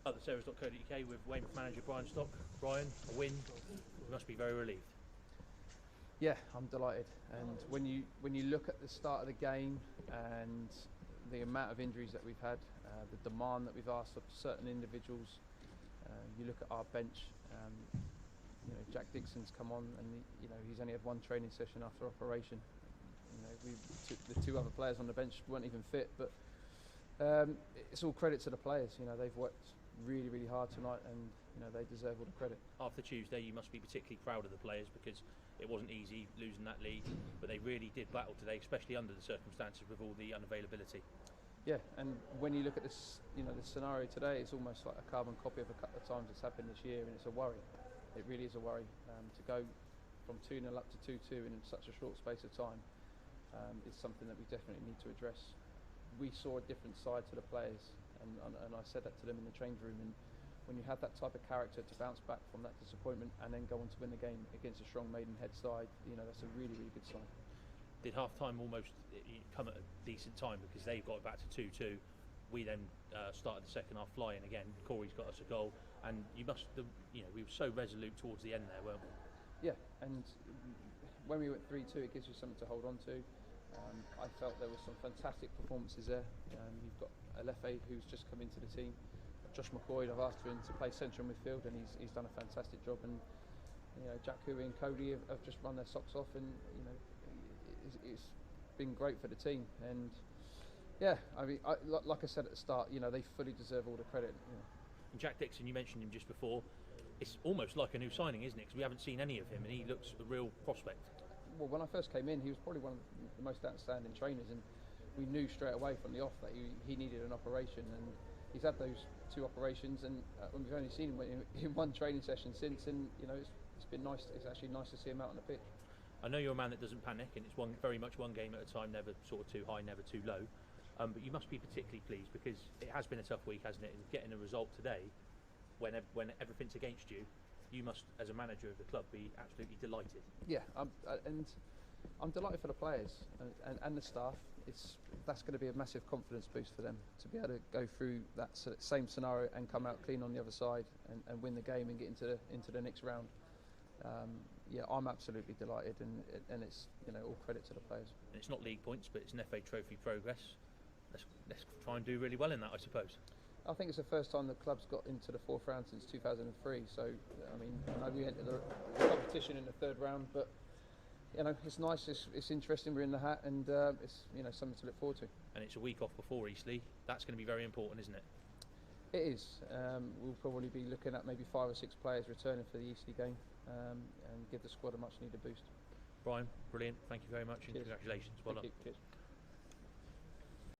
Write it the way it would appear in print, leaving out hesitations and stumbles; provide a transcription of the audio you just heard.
At the Terras.co.uk with Weymouth manager Brian Stock. Brian, a win, we must be very relieved. Yeah, I'm delighted. And when you look at the start of the game and the amount of injuries that we've had, the demand that we've asked of certain individuals, you look at our bench. Jack Dixon's come on, and he's only had one training session after operation. The two other players on the bench weren't even fit, but it's all credit to the players. They've worked really, really hard tonight, and they deserve all the credit. After Tuesday, you must be particularly proud of the players because it wasn't easy losing that lead, but they really did battle today, especially under the circumstances with all the unavailability. Yeah, and when you look at this, this scenario today, it's almost like a carbon copy of a couple of times it's happened this year, and it's a worry. It really is a worry to go from 2-0 up to 2-2 in such a short space of time. Is something that we definitely need to address. We saw a different side to the players, and I said that to them in the change room. And when you have that type of character to bounce back from that disappointment and then go on to win the game against a strong Maidenhead side, that's a really, really good sign. Did half time almost come at a decent time because they got back to 2-2. We then started the second half flying again. Corey's got us a goal, and we were so resolute towards the end there, weren't we? Yeah, and when we went 3-2, it gives you something to hold on to. I felt there were some fantastic performances there. You've got Alefe, who's just come into the team. Josh McCoy, I've asked him to play central midfield, and he's done a fantastic job. And Jack Huey and Cody have just run their socks off, and it's been great for the team. And yeah, I mean, like I said at the start, they fully deserve all the credit. And Jack Dixon, you mentioned him just before. It's almost like a new signing, isn't it? Because we haven't seen any of him, and he looks a real prospect. Well, when I first came in, he was probably one of the most outstanding trainers, and we knew straight away from the off that he needed an operation, and he's had those 2 operations, and we've only seen him in one training session since, and it's been nice. It's actually nice to see him out on the pitch. I know you're a man that doesn't panic, and it's very much one game at a time, never sort of too high, never too low. But you must be particularly pleased because it has been a tough week, hasn't it? And getting a result today, when everything's against you, you must, as a manager of the club, be absolutely delighted. Yeah, and I'm delighted for the players and the staff. That's going to be a massive confidence boost for them to be able to go through that same scenario and come out clean on the other side and win the game and get into the next round. Yeah, I'm absolutely delighted, and it's all credit to the players. And it's not league points, but it's an FA Trophy progress. Let's try and do really well in that, I suppose. I think it's the first time the club's got into the 4th round since 2003. So, I mean, I know we entered the competition in the 3rd round, but it's nice. It's interesting. We're in the hat, and it's something to look forward to. And it's a week off before Eastleigh. That's going to be very important, isn't it? It is. We'll probably be looking at maybe 5 or 6 players returning for the Eastleigh game, and give the squad a much needed boost. Brian, brilliant. Thank you very much, and congratulations. Well done. Cheers.